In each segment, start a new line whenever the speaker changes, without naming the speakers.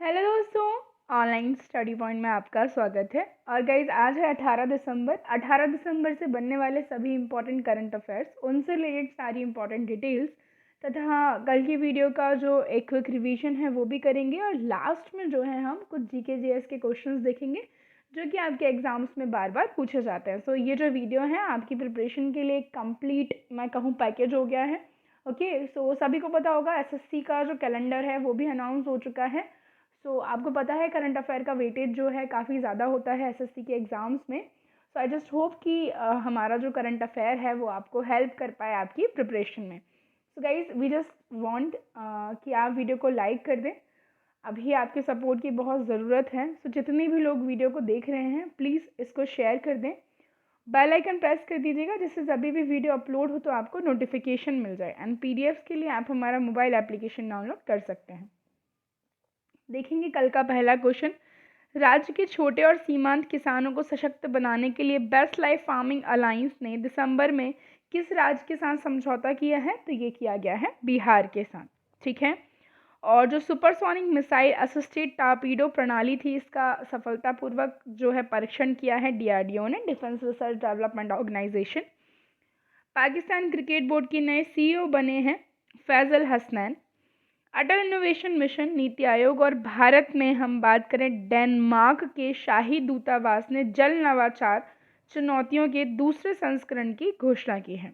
Hello दोस्तों, online study point में आपका स्वागत है। और गाइज आज है 18 दिसंबर। 18 दिसंबर से बनने वाले सभी इंपॉर्टेंट करंट अफेयर्स, उनसे रिलेटेड सारी इंपॉर्टेंट डिटेल्स तथा कल की वीडियो का जो एक क्विक रिवीजन है वो भी करेंगे। और लास्ट में जो है हम कुछ जीके जीएस के क्वेश्चंस देखेंगे जो कि आपके एग्जाम्स में बार बार पूछे जाते हैं। सो ये जो वीडियो है आपकी प्रिपरेशन के लिए कंप्लीट मैं कहूँ पैकेज हो गया है। ओके, सो सभी को पता होगा एसएससी का जो कैलेंडर है वो भी अनाउंस हो चुका है। सो आपको पता है करंट अफेयर का वेटेज जो है काफ़ी ज़्यादा होता है एसएससी के एग्ज़ाम्स में। सो आई जस्ट होप कि हमारा जो करंट अफेयर है वो आपको हेल्प कर पाए आपकी प्रिपरेशन में। So guys we just want कि आप वीडियो को लाइक कर दें। अभी आपके सपोर्ट की बहुत ज़रूरत है। सो जितने भी लोग वीडियो को देख रहे हैं प्लीज़ इसको शेयर कर दें, बेल आइकन प्रेस कर दीजिएगा जिससे जब भी वीडियो अपलोड हो तो आपको नोटिफिकेशन मिल जाए। एंड पीडीएफ के लिए आप हमारा मोबाइल एप्लीकेशन डाउनलोड कर सकते हैं। देखेंगे कल का पहला क्वेश्चन। राज्य के छोटे और सीमांत किसानों को सशक्त बनाने के लिए बेस्ट लाइफ फार्मिंग अलायंस ने दिसंबर में किस राज्य के साथ समझौता किया है? तो ये किया गया है बिहार के साथ। ठीक है। और जो सुपरसोनिक मिसाइल असिस्टेड टारपीडो प्रणाली थी, इसका सफलतापूर्वक जो है परीक्षण किया है डीआरडीओ ने, defence research development organisation. Pakistan cricket board के नए सीईओ बने हैं फैजल हसनैन। अटल इनोवेशन मिशन, नीति आयोग और भारत में हम बात करें डेनमार्क के शाही दूतावास ने जल नवाचार चुनौतियों के दूसरे संस्करण की घोषणा की है।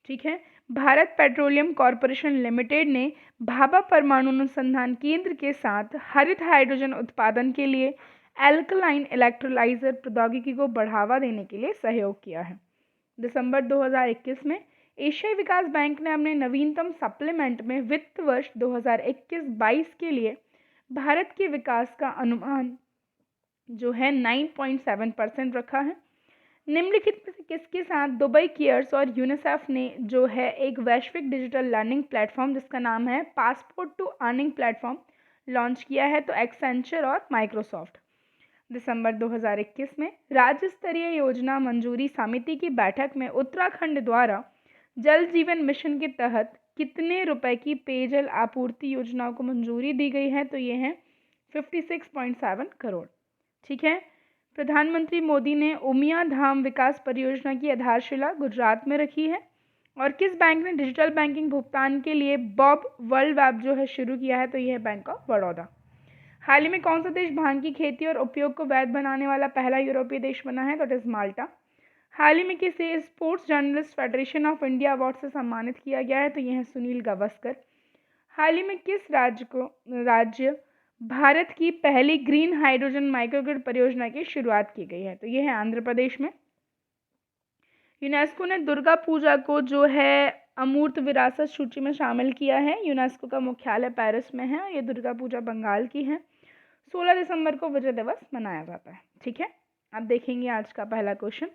ठीक है। भारत पेट्रोलियम कॉरपोरेशन लिमिटेड ने भाभा परमाणु अनुसंधान केंद्र के साथ हरित हाइड्रोजन उत्पादन के लिए एल्कलाइन इलेक्ट्रोलाइजर प्रौद्योगिकी को बढ़ावा देने के लिए सहयोग किया है। दिसंबर 2021 में एशियाई विकास बैंक ने अपने नवीनतम सप्लीमेंट में वित्त वर्ष 2021-22 के लिए भारत के विकास का अनुमान जो है 9.7% रखा है। निम्नलिखित में से किसके साथ दुबई केयर्स और यूनिसेफ ने जो है एक वैश्विक डिजिटल लर्निंग प्लेटफॉर्म जिसका नाम है passport to earning platform launch किया है? तो एक्सेंचर और माइक्रोसॉफ्ट। दिसंबर 2021 में राज्य स्तरीय योजना मंजूरी समिति की बैठक में उत्तराखंड द्वारा जल जीवन मिशन के तहत कितने रुपए की पेयजल आपूर्ति योजनाओं को मंजूरी दी गई है? तो ये है 56.7 करोड़। ठीक है। प्रधानमंत्री मोदी ने उमिया धाम विकास परियोजना की आधारशिला गुजरात में रखी है। और किस बैंक ने डिजिटल बैंकिंग भुगतान के लिए बॉब वर्ल्ड ऐप जो है शुरू किया है? तो यह है बैंक ऑफ बड़ौदा। हाल ही में कौन सा देश भांग की खेती और उपयोग को वैध बनाने वाला पहला यूरोपीय देश बना है? तो इट इज माल्टा। हाल ही में किसे sports journalist federation of India award से सम्मानित किया गया है? तो यह है सुनील गावस्कर। हाल ही में किस राज्य भारत की पहली ग्रीन हाइड्रोजन माइक्रोग्रिड परियोजना की शुरुआत की गई है? तो यह है आंध्र प्रदेश में। यूनेस्को ने दुर्गा पूजा को जो है अमूर्त विरासत सूची में शामिल किया है। यूनेस्को का मुख्यालय पेरिस में है। ये दुर्गा पूजा बंगाल की है। 16 दिसंबर को विजय दिवस मनाया जाता है। ठीक है। अब देखेंगे आज का पहला क्वेश्चन।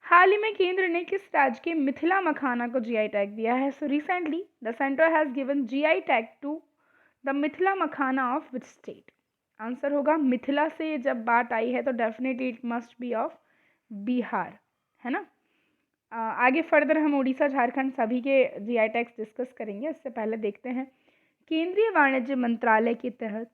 हाल ही में केंद्र ने किस राज्य के मिथिला मखाना को जीआई टैग दिया है? So recently the centre has given GI tag to the Mithila makhana of which state? Answer होगा मिथिला से जब बात आई है तो definitely it must be of Bihar, है ना। आगे फर्दर हम उड़ीसा झारखंड सभी के जीआई टैग्स डिस्कस करेंगे। इससे पहले देखते हैं केंद्रीय वाणिज्य मंत्रालय के तहत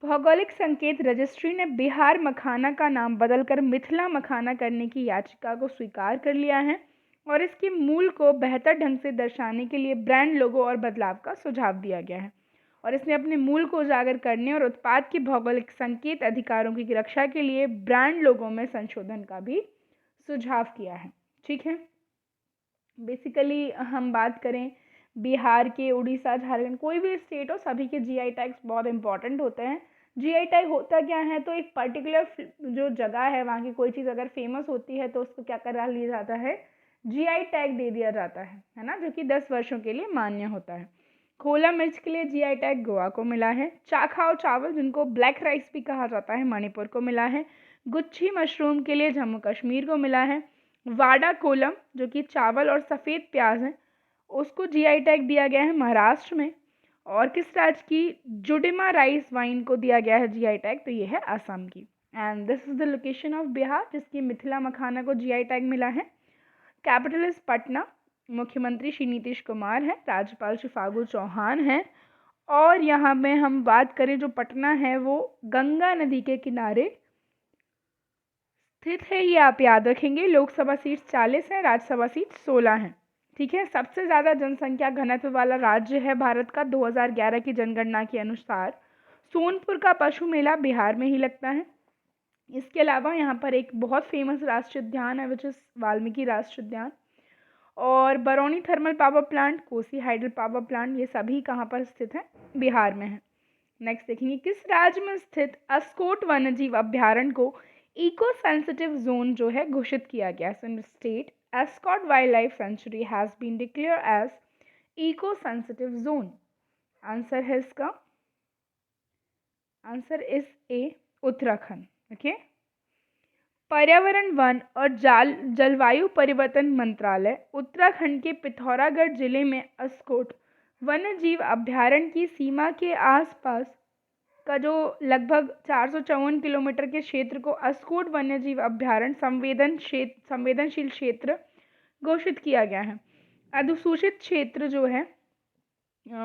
भौगोलिक संकेत रजिस्ट्री ने बिहार मखाना का नाम बदलकर मिथिला मखाना करने की याचिका को स्वीकार कर लिया है और इसके मूल को बेहतर ढंग से दर्शाने के लिए ब्रांड लोगो और बदलाव का सुझाव दिया गया है। और इसने अपने मूल को उजागर करने और उत्पाद के भौगोलिक संकेत अधिकारों की रक्षा के लिए ब्रांड लोगो में संशोधन का भी सुझाव किया है। ठीक है। बेसिकली हम बात करें बिहार के, उड़ीसा, झारखंड, कोई भी स्टेट हो, सभी के जीआई टैग्स बहुत इंपॉर्टेंट होते हैं। जीआई टैग होता क्या है? तो एक पर्टिकुलर जो जगह है वहाँ की कोई चीज़ अगर फेमस होती है तो उसको क्या करा लिया जाता है? जीआई टैग दे दिया जाता है ना, जो कि 10 वर्षों के लिए मान्य होता है। खोला मिर्च के लिए जीआई टैग गोवा को मिला है। चाखाओ चावल जिनको ब्लैक राइस भी कहा जाता है मणिपुर को मिला है। गुच्छी मशरूम के लिए जम्मू कश्मीर को मिला है। वाडा कोलम जो कि चावल और सफ़ेद प्याज है उसको जीआई टैग दिया गया है महाराष्ट्र में। और किस राज्य की जुडिमा राइस वाइन को दिया गया है जीआई टैग? तो ये है असम की। And this is the location of Bihar जिसकी मिथिला मखाना को जीआई टैग मिला है। Capital is Patna. मुख्यमंत्री श्री नीतीश कुमार है। राज्यपाल श्री फागू चौहान हैं। और यहाँ में हम बात करें जो पटना है वो गंगा नदी के किनारे स्थित है, ये आप याद रखेंगे। लोकसभा सीट 40 है, राज्यसभा सीट 16 है। ठीक है। सबसे ज़्यादा जनसंख्या घनत्व वाला राज्य है भारत का 2011 की जनगणना के अनुसार। सोनपुर का पशु मेला बिहार में ही लगता है। इसके अलावा यहाँ पर एक बहुत फेमस राष्ट्रीय उद्यान है विच इज़ वाल्मीकि राष्ट्रीय उद्यान। और Barauni thermal power plant, Kosi hydel power plant, ये सभी कहाँ पर स्थित हैं? बिहार में है। नेक्स्ट देखेंगे, किस राज्य में स्थित अस्कोट वन्यजीव अभ्यारण्य को इको सेंसिटिव जोन जो है घोषित किया गया? So state Askot wildlife sanctuary has been declare as eco sensitive zone. Answer है इसका, answer is a Uttarakhand. Okay. पर्यावरण, वन और जलवायु परिवर्तन मंत्रालय उत्तराखंड के पिथौरागढ़ जिले में अस्कोट वन्यजीव अभ्यारण्य की सीमा के आसपास का जो लगभग 454 किलोमीटर के क्षेत्र को अस्कोट वन्यजीव अभ्यारण्य संवेदनशील क्षेत्र घोषित किया गया है। अधिसूचित क्षेत्र जो है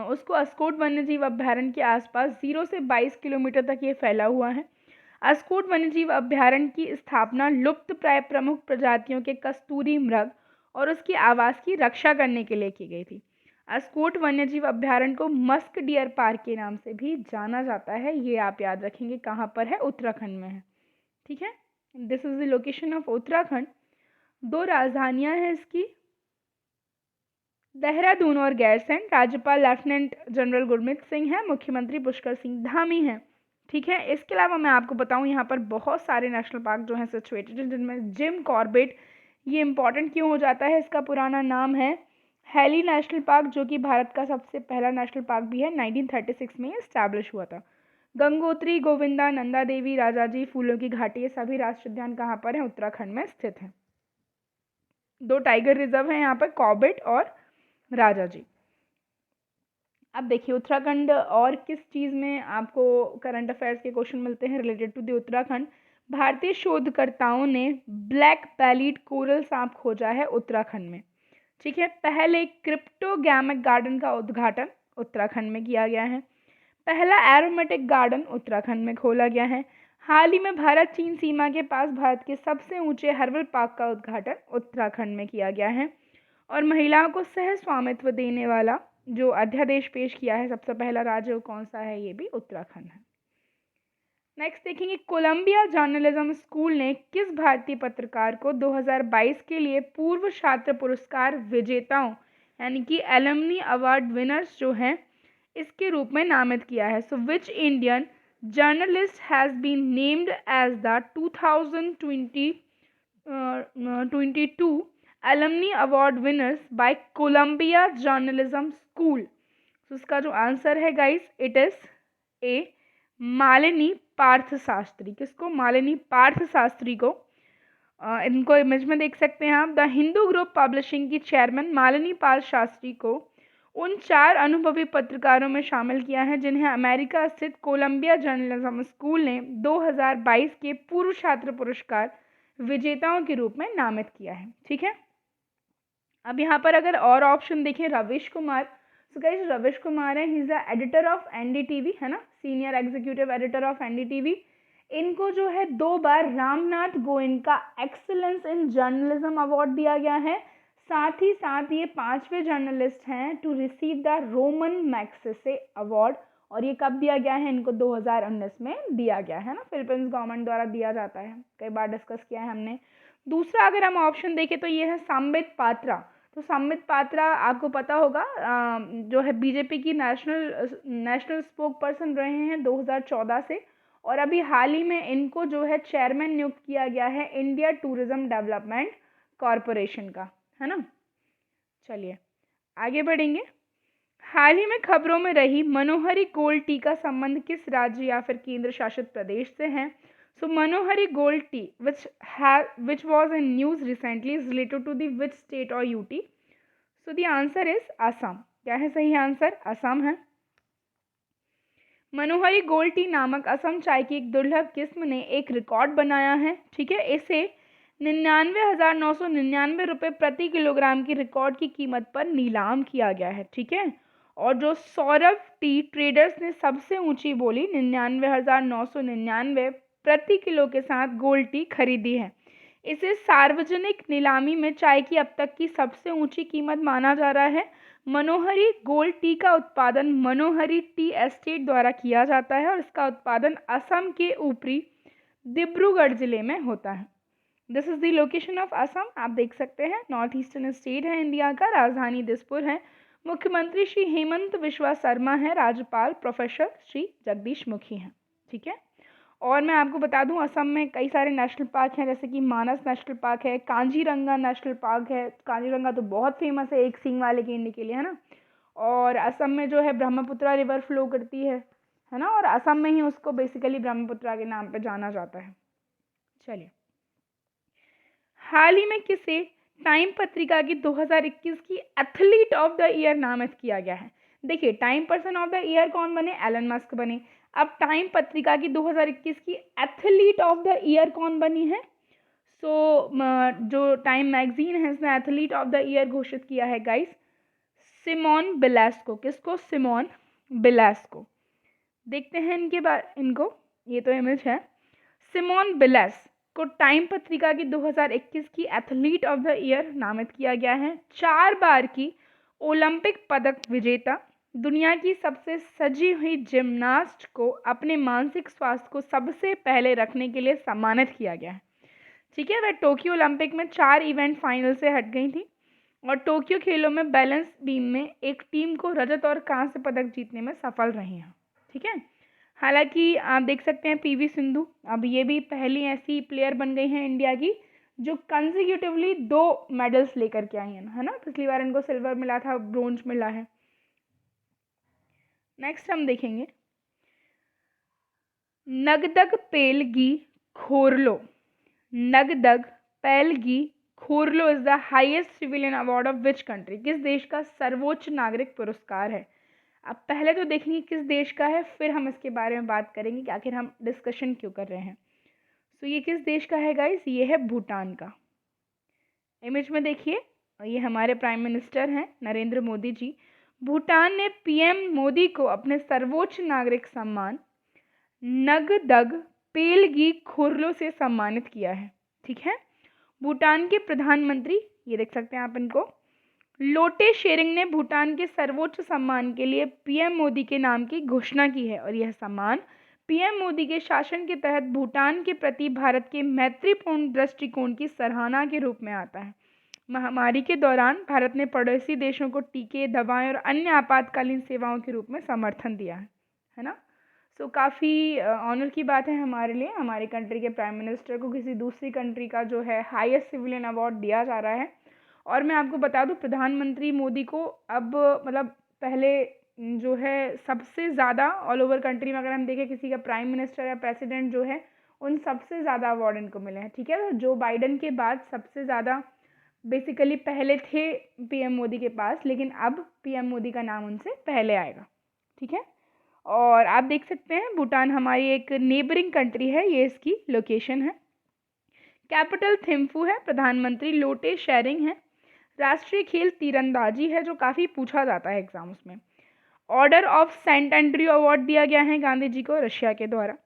उसको अस्कोट वन्यजीव अभ्यारण्य के आसपास 0 से 22 किलोमीटर तक ये फैला हुआ है। अस्कोट वन्यजीव अभ्यारण्य की स्थापना लुप्त प्राय प्रमुख प्रजातियों के कस्तूरी मृग और उसके आवास की रक्षा करने के लिए की गई थी। अस्कोट वन्यजीव अभ्यारण्य को मस्क डियर पार्क के नाम से भी जाना जाता है। ये आप याद रखेंगे, कहाँ पर है? उत्तराखंड में है। ठीक है। This is the location of Uttarakhand. 2 राजधानियां हैं इसकी, देहरादून और गैरसैंण। राज्यपाल लेफ्टिनेंट जनरल गुरमीत सिंह है, मुख्यमंत्री पुष्कर सिंह धामी हैं। ठीक है। इसके अलावा मैं आपको बताऊं यहाँ पर बहुत सारे नेशनल पार्क जो हैं सिचुएटेड हैं, जिनमें जिम कॉर्बेट, ये इंपॉर्टेंट क्यों हो जाता है? इसका पुराना नाम है हैली नेशनल पार्क, जो कि भारत का सबसे पहला नेशनल पार्क भी है। 1936 में इस्टेब्लिश हुआ था। गंगोत्री, गोविंदा, नंदा देवी, राजाजी, फूलों की घाटी, ये सभी राष्ट्रीय उद्यान कहाँ पर हैं? उत्तराखंड में स्थित हैं। 2 टाइगर रिजर्व हैं यहाँ पर, कॉर्बेट और राजाजी। अब देखिए उत्तराखंड और किस चीज़ में आपको करंट अफेयर्स के क्वेश्चन मिलते हैं रिलेटेड टू द उत्तराखंड। भारतीय शोधकर्ताओं ने ब्लैक बेलीड कोरल सांप खोजा है उत्तराखंड में। ठीक है। पहले क्रिप्टोगैमिक गार्डन का उद्घाटन उत्तराखंड में किया गया है। पहला एरोमेटिक गार्डन उत्तराखंड में खोला गया है। हाल ही में भारत चीन सीमा के पास भारत के सबसे ऊंचे हर्बल पार्क का उद्घाटन उत्तराखंड में किया गया है। और महिलाओं को सह स्वामित्व देने वाला जो अध्यादेश पेश किया है सबसे पहला राज्य कौन सा है? ये भी उत्तराखंड है। नेक्स्ट देखेंगे, कोलंबिया जर्नलिज्म स्कूल ने किस भारतीय पत्रकार को 2022 के लिए पूर्व छात्र पुरस्कार विजेताओं यानी कि एलुमनी अवार्ड विनर्स जो हैं इसके रूप में नामित किया है? So which Indian journalist has been named as the 2022 alumni award winners by Columbia journalism school? तो इसका जो आंसर है guys, it is a Malini Parth Shastri. किसको? मालिनी पार्थ शास्त्री को। इनको इमेज में देख सकते हैं आप। द हिंदू ग्रुप पब्लिशिंग की चेयरमैन मालिनी पार्थ शास्त्री को उन 4 अनुभवी पत्रकारों में शामिल किया है जिन्हें अमेरिका स्थित कोलंबिया जर्नलिज्म स्कूल ने 2022 के पूर्व छात्र पुरस्कार विजेताओं के रूप में नामित किया है। ठीक है। अब यहाँ पर अगर और ऑप्शन देखें, रविश कुमार। सो गाइस रविश कुमार है, he is the editor of NDTV, है ना, senior executive editor of NDTV. इनको जो है 2 बार Ramnath Goenka excellence in journalism award दिया गया है। साथ ही साथ ये 5वें जर्नलिस्ट हैं to receive the Ramon Magsaysay award. और ये कब दिया गया है? इनको 2019 में दिया गया है ना, फिलीपींस गवर्नमेंट द्वारा दिया जाता है, कई बार डिस्कस किया है हमने। दूसरा अगर हम ऑप्शन देखें तो ये है संबित पात्रा। तो संबित पात्रा आपको पता होगा जो है बीजेपी की नेशनल स्पोक पर्सन रहे हैं 2014 से, और अभी हाल ही में इनको जो है चेयरमैन नियुक्त किया गया है इंडिया टूरिज्म डेवलपमेंट कॉरपोरेशन का, है ना। चलिए आगे बढ़ेंगे। हाल ही में खबरों में रही मनोहरी गोल्ड टी का संबंध किस राज्य या फिर केंद्र शासित प्रदेश से है? So Manohari gold tea which was in news recently is related to the which state or UT? So the answer is Assam. क्या है सही आंसर? असम है। मनोहरी गोल्ड टी नामक असम चाय की एक दुर्लभ किस्म ने एक रिकॉर्ड बनाया है। ठीक है। इसे 99,999 रुपये प्रति किलोग्राम की रिकॉर्ड की कीमत पर नीलाम किया गया है। ठीक है। और जो सौरभ टी ट्रेडर्स ने सबसे ऊंची बोली 99,999 प्रति किलो के साथ गोल्ड टी खरीदी है। इसे सार्वजनिक नीलामी में चाय की अब तक की सबसे ऊंची कीमत माना जा रहा है। मनोहरी गोल्ड टी का उत्पादन मनोहरी टी एस्टेट द्वारा किया जाता है और इसका उत्पादन असम के ऊपरी डिब्रूगढ़ जिले में होता है। This is the location of Assam. आप देख सकते हैं नॉर्थ ईस्टर्न स्टेट है इंडिया का, राजधानी दिसपुर है, मुख्यमंत्री श्री हेमंत विश्वा शर्मा है, राज्यपाल प्रोफेसर श्री जगदीश मुखी हैं। ठीक है, और मैं आपको बता दूं असम में कई सारे नेशनल पार्क हैं, जैसे कि मानस नेशनल पार्क है, कांजीरंगा नेशनल पार्क है। कांजीरंगा तो बहुत फेमस है एक सींग वाले गेंडे के लिए, है ना। और असम में जो है ब्रह्मपुत्रा रिवर फ्लो करती है ना, और असम में ही उसको बेसिकली ब्रह्मपुत्रा के नाम पे जाना जाता है। चलिए, हाल ही में किसे टाइम पत्रिका की 2021 की एथलीट ऑफ द ईयर नामित किया गया है? देखिए, time person of the year कौन बने? एलन मस्क बने। अब टाइम पत्रिका की 2021 की एथलीट ऑफ द ईयर कौन बनी है? जो टाइम मैगजीन है इसने एथलीट ऑफ द ईयर घोषित किया है गाइस, सिमोन बिलेस को। किसको? सिमोन बिलेस को। देखते हैं इनको, ये तो इमेज है। सिमोन बिलेस को टाइम पत्रिका की 2021 की एथलीट ऑफ द ईयर नामित किया गया है। 4 बार की ओलंपिक पदक विजेता, दुनिया की सबसे सजी हुई जिम्नास्ट को अपने मानसिक स्वास्थ्य को सबसे पहले रखने के लिए सम्मानित किया गया है। ठीक है, वह टोक्यो ओलंपिक में 4 इवेंट फाइनल से हट गई थी और टोक्यो खेलों में बैलेंस बीम में एक टीम को रजत और कांस्य पदक जीतने में सफल रही हैं। ठीक है, हालांकि आप देख सकते हैं पीवी सिंधु अब ये भी पहली ऐसी प्लेयर बन गई हैं इंडिया की जो कंसेक्यूटिवली 2 मेडल्स लेकर के आई हैं, है ना। पिछली बार इनको सिल्वर मिला था, ब्रोंज मिला है। नेक्स्ट हम देखेंगे Ngadag Pelgi Khorlo. Ngadag Pelgi Khorlo is the highest civilian award of which country? किस देश का सर्वोच्च नागरिक पुरस्कार है? अब पहले तो देखेंगे किस देश का है, फिर हम इसके बारे में बात करेंगे कि आखिर हम डिस्कशन क्यों कर रहे हैं। तो ये किस देश का है गाइस? ये है भूटान का। इमेज में देखिए, ये हमारे प्राइम मिनिस्टर हैं नरेंद्र मोदी जी। भूटान ने पीएम मोदी को अपने सर्वोच्च नागरिक सम्मान नगदग पेलगी खोरलो से सम्मानित किया है। ठीक है, भूटान के प्रधानमंत्री, ये देख सकते हैं आप इनको, लोटे शेरिंग ने भूटान के सर्वोच्च सम्मान के लिए पीएम मोदी के नाम की घोषणा की है और यह सम्मान पीएम मोदी के शासन के तहत भूटान के प्रति भारत के मैत्रीपूर्ण दृष्टिकोण की सराहना के रूप में आता है। महामारी के दौरान भारत ने पड़ोसी देशों को टीके, दवाएं और अन्य आपातकालीन सेवाओं के रूप में समर्थन दिया है ना। सो काफ़ी ऑनर की बात है हमारे लिए, हमारी कंट्री के प्राइम मिनिस्टर को किसी दूसरी कंट्री का जो है हाईएस्ट सिविलियन अवार्ड दिया जा रहा है। और मैं आपको बता दूं, प्रधानमंत्री मोदी को अब मतलब पहले जो है सबसे ज़्यादा ऑल ओवर कंट्री में अगर हम देखें किसी का प्राइम मिनिस्टर या प्रेसिडेंट जो है उन सबसे ज़्यादा अवार्ड इनको मिले हैं। ठीक है, तो जो बाइडन के बाद सबसे ज़्यादा बेसिकली पहले थे पीएम मोदी के पास, लेकिन अब पीएम मोदी का नाम उनसे पहले आएगा। ठीक है, और आप देख सकते हैं भूटान हमारी एक नेबरिंग कंट्री है, ये इसकी लोकेशन है। कैपिटल थिम्फू है, प्रधानमंत्री लोटे शेरिंग है। राष्ट्रीय खेल तीरंदाजी है जो काफ़ी पूछा जाता है एग्जाम्स में। Order of Saint Andrew award दिया गया है गांधी जी को रशिया के द्वारा।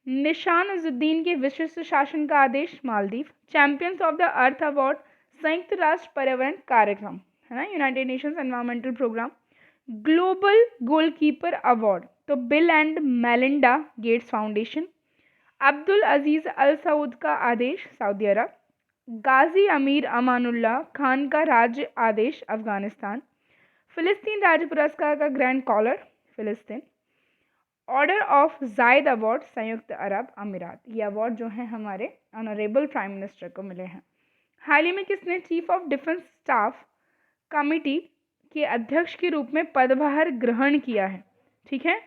निशान अजुद्दीन के विशिष्ट शासन का आदेश Maldives. Champions of the earth award संयुक्त राष्ट्र पर्यावरण कार्यक्रम, है ना, United Nations environmental programme. Global goalkeeper award तो Bill and Melinda Gates foundation. Abdul Aziz Al Saud का आदेश सऊदी अरब। गाजी अमीर अमानुल्लाह खान का राज्य आदेश अफगानिस्तान। फिलिस्तीन राज्य पुरस्कार का ग्रैंड कॉलर फिलिस्तीन। ऑर्डर ऑफ जायद अवार्ड संयुक्त अरब अमीरात। ये अवार्ड जो है हमारे ऑनरेबल प्राइम मिनिस्टर को मिले हैं। हाल ही में किसने chief of defence staff committee के अध्यक्ष के रूप में पदभार ग्रहण किया है? ठीक है,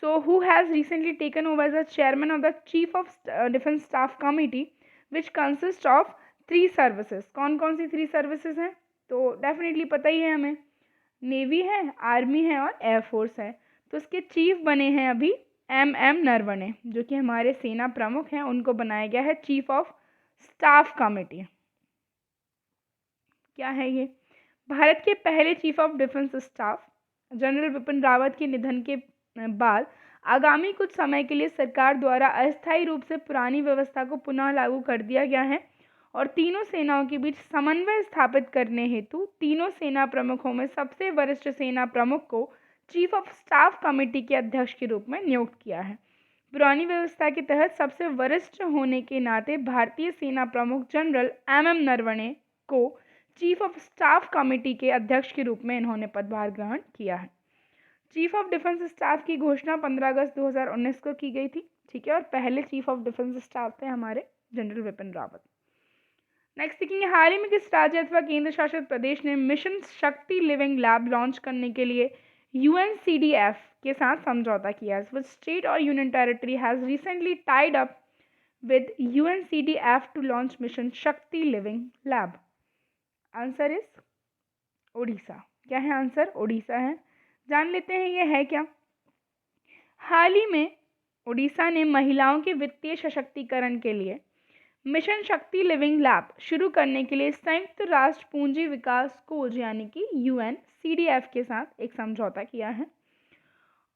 so who has recently taken over as the chairman of the chief of defence staff committee which consist of 3 services. कौन कौन सी 3 सर्विसेज हैं? तो डेफिनेटली पता ही है हमें, नेवी है, आर्मी है और एयरफोर्स है। तो इसके चीफ बने हैं अभी एम नरवणे, जो कि हमारे सेना प्रमुख हैं, उनको बनाया गया है चीफ ऑफ स्टाफ कमिटी। क्या है ये? भारत के पहले chief of defence staff general Vipin Rawat के निधन के बाद आगामी कुछ समय के लिए सरकार द्वारा अस्थायी रूप से पुरानी व्यवस्था को पुनः लागू कर दिया गया है और तीनों सेनाओं के बीच समन्वय स्थापित करने हेतु तीनों सेना प्रमुखों में सबसे वरिष्ठ सेना प्रमुख को चीफ ऑफ स्टाफ कमेटी के अध्यक्ष के रूप में नियुक्त किया है। पुरानी व्यवस्था के तहत सबसे वरिष्ठ होने के नाते भारतीय सेना प्रमुख जनरल एम नरवणे को चीफ ऑफ स्टाफ कमेटी के अध्यक्ष के रूप में इन्होंने पदभार ग्रहण किया है। चीफ ऑफ डिफेंस स्टाफ की घोषणा 15 अगस्त 2019 को की गई थी, ठीक है, और पहले चीफ ऑफ डिफेंस स्टाफ थे हमारे जनरल विपिन रावत। नेक्स्ट देखेंगे, हाल ही में किस राज्य अथवा केंद्र शासित प्रदेश ने mission Shakti living lab launch करने के लिए UNCDF के साथ समझौता किया है? विच स्टेट और union territory has recently tied up with UNCDF to launch mission Shakti living lab? Answer is Odisha. क्या है आंसर? ओडिशा है। जान लेते हैं ये है क्या। हाल ही में ओडिशा ने महिलाओं के वित्तीय सशक्तिकरण के लिए मिशन शक्ति लिविंग लैब शुरू करने के लिए संयुक्त राष्ट्र पूंजी विकास कोष यानी कि UNCDF के साथ एक समझौता किया है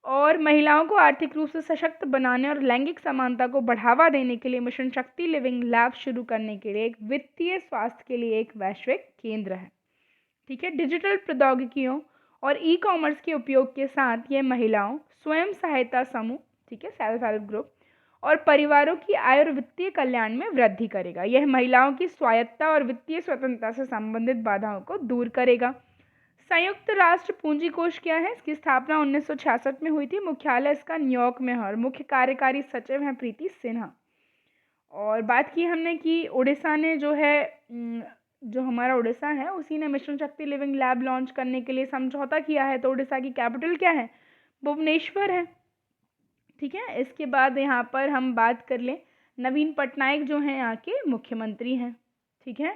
और महिलाओं को आर्थिक रूप से सशक्त बनाने और लैंगिक समानता को बढ़ावा देने के लिए मिशन शक्ति लिविंग लैब शुरू करने के लिए एक वित्तीय स्वास्थ्य के लिए एक वैश्विक केंद्र है, ठीक है। डिजिटल प्रौद्योगिकियों और ई-कॉमर्स के उपयोग के साथ ये महिलाओं, स्वयं सहायता समूह, ठीक है, सेल्फ हेल्प ग्रुप और परिवारों की आय और वित्तीय कल्याण में वृद्धि करेगा। यह महिलाओं की स्वायत्तता और वित्तीय स्वतंत्रता से संबंधित बाधाओं को दूर करेगा। संयुक्त राष्ट्र पूंजी कोष क्या है? इसकी स्थापना 1966 में हुई थी। मुख्यालय इसका न्यूयॉर्क में है और मुख्य कार्यकारी सचिव हैं प्रीति सिन्हा। और बात की हमने कि उड़ीसा ने जो है जो हमारा उड़ीसा है उसी ने mission Shakti living lab launch करने के लिए समझौता किया है। तो उड़ीसा की कैपिटल क्या है? भुवनेश्वर है, ठीक है। इसके बाद यहाँ पर हम बात कर लें, नवीन पटनायक जो हैं यहाँ के मुख्यमंत्री हैं, ठीक है।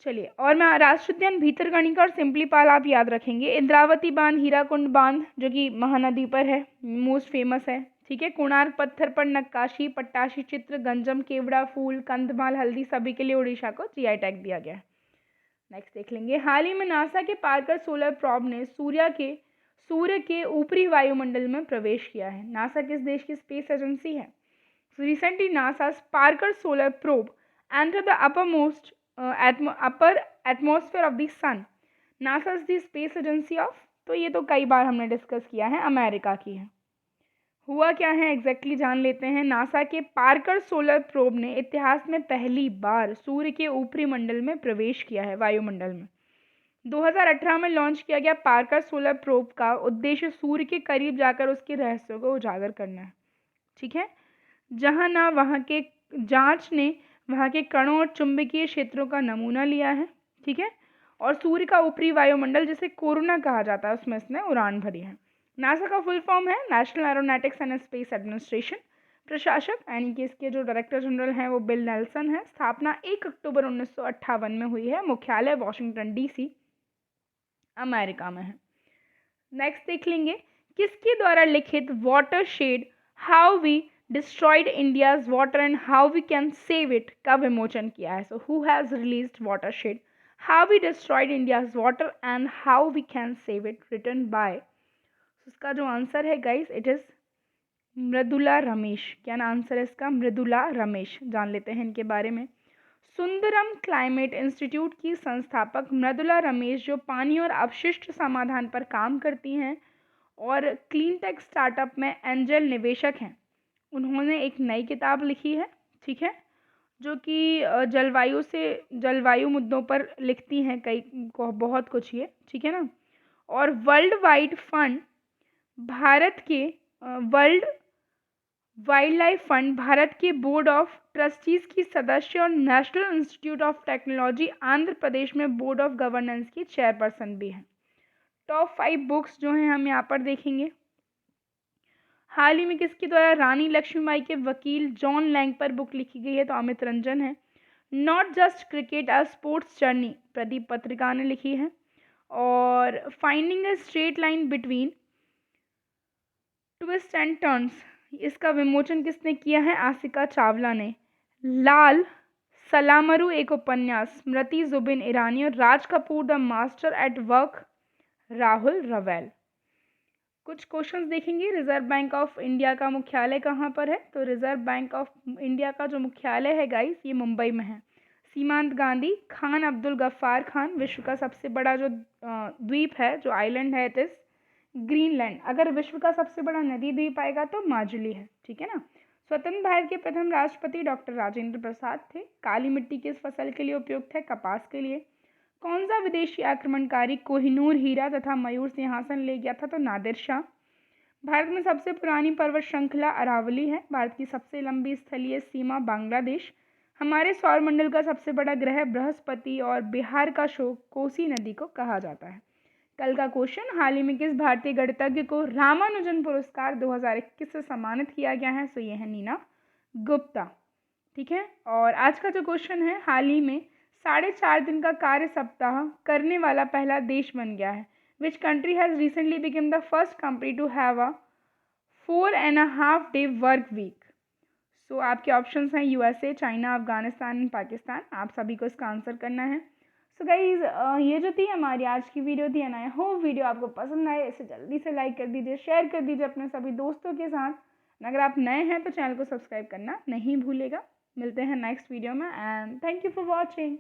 चलिए, और मैं राष्ट्रीय उद्यान भीतरकनिका और सिम्पलीपाल आप याद रखेंगे। इंद्रावती बांध, हीराकुंड बांध जो कि महानदी पर है, मोस्ट फेमस है, ठीक है। कोणार्क पत्थर पर नक्काशी, पट्टाशी चित्र, गंजम, केवड़ा फूल, कंधमाल हल्दी सभी के लिए उड़ीसा को GI टैग दिया गया है। नेक्स्ट देख लेंगे, हाल ही में नासा के पार्कर सोलर प्रोब ने सूर्य के ऊपरी वायुमंडल में प्रवेश किया है। नासा किस देश की स्पेस एजेंसी है? Recently NASA Parker solar probe enter the upper atmosphere of the sun. NASA is the space agency of, तो ये तो कई बार हमने डिस्कस किया है, अमेरिका की है। हुआ क्या है एग्जैक्टली जान लेते हैं। नासा के पार्कर सोलर प्रोब ने इतिहास में पहली बार सूर्य के ऊपरी मंडल में प्रवेश किया है, वायुमंडल में। 2018 में लॉन्च किया गया पार्कर सोलर प्रोब का उद्देश्य सूर्य के करीब जाकर उसके रहस्यों को उजागर करना है, ठीक है। जहां ना वहां के जांच ने वहां के कणों और चुंबकीय क्षेत्रों का नमूना लिया है, ठीक है, और सूर्य का ऊपरी वायुमंडल जिसे कोरोना कहा जाता है उसमें इसने उड़ान भरी है। नासा का फुल फॉर्म है national aeronautics and space administration. प्रशासक यानी कि इसके जो डायरेक्टर जनरल हैं वो बिल नेल्सन है। स्थापना 1 अक्टूबर 1958 में हुई है। मुख्यालय वॉशिंगटन DC अमेरिका में है। नेक्स्ट देख लेंगे, किसके द्वारा लिखित watershed how we destroyed India's water and how we can save it का विमोचन किया है? So who has released watershed how we destroyed India's water and how we can save it, written by, उसका जो आंसर है guys it is Mridula Ramesh. क्या ना answer है इसका? मृदुला रमेश। जान लेते हैं इनके बारे में। सुंदरम क्लाइमेट इंस्टीट्यूट की संस्थापक मृदुला रमेश जो पानी और अपशिष्ट समाधान पर काम करती हैं और क्लीन टेक स्टार्टअप में एंजल निवेशक हैं, उन्होंने एक नई किताब लिखी है, ठीक है, जो कि जलवायु मुद्दों पर लिखती हैं कई बहुत कुछ ये, ठीक है ना। और world wildlife fund Bharat के बोर्ड ऑफ ट्रस्टीज की सदस्य और national institute of technology Andhra Pradesh में बोर्ड ऑफ गवर्नेंस की चेयरपर्सन भी हैं। टॉप 5 बुक्स जो हैं हम यहाँ पर देखेंगे। हाल ही में किसके द्वारा रानी लक्ष्मीबाई के वकील जॉन लैंग पर बुक लिखी गई है? तो अमित रंजन है। Not just cricket a sports journey Pradeep पत्रिका ने लिखी है। और finding a straight line between twist and turns, इसका विमोचन किसने किया है? आसिका चावला ने। लाल सलामरू एक उपन्यास स्मृति जुबिन ईरानी और Raj Kapoor the master at work Rahul Rawail. कुछ क्वेश्चंस देखेंगे। रिजर्व बैंक ऑफ इंडिया का मुख्यालय कहाँ पर है? तो रिजर्व बैंक ऑफ इंडिया का जो मुख्यालय है गाइस, ये मुंबई में है। सीमांत गांधी। खान अब्दुल गफ्फार खान। विश्व का सबसे बड़ा जो द्वीप है, जो आइलैंड है, इट इज ग्रीनलैंड। अगर विश्व का सबसे बड़ा नदी द्वीप आएगा तो माजुली है, ठीक है ना। स्वतंत्र भारत के प्रथम राष्ट्रपति डॉक्टर राजेंद्र प्रसाद थे। काली मिट्टी किस फसल के लिए उपयुक्त है? कपास के लिए। कौन सा विदेशी आक्रमणकारी कोहिनूर हीरा तथा मयूर सिंहासन ले गया था? तो नादिर शाह। भारत में सबसे पुरानी पर्वत श्रृंखला अरावली है। भारत की सबसे लंबी स्थलीय सीमा बांग्लादेश। हमारे सौरमंडल का सबसे बड़ा ग्रह बृहस्पति और बिहार का शोक कोसी नदी को कहा जाता है। कल का क्वेश्चन, हाल ही में किस भारतीय गणितज्ञ को रामानुजन पुरस्कार 2021 से सम्मानित किया गया है? तो ये है नीना गुप्ता, ठीक है। और आज का जो क्वेश्चन है, हाल ही में 4.5 दिन का कार्य सप्ताह करने वाला पहला देश बन गया है। Which country has recently become the first country to have a 4.5 day work week? So आपके ऑप्शंस हैं USA, China, Afghanistan and Pakistan. आप सभी को इसका आंसर करना है। सो गाइज, ये जो थी हमारी आज की वीडियो थी, आई होप वीडियो आपको पसंद आए। इसे जल्दी से लाइक कर दीजिए, शेयर कर दीजिए अपने सभी दोस्तों के साथ। अगर आप नए हैं तो चैनल को सब्सक्राइब करना नहीं भूलेगा। मिलते हैं नेक्स्ट वीडियो में, and thank you for watching.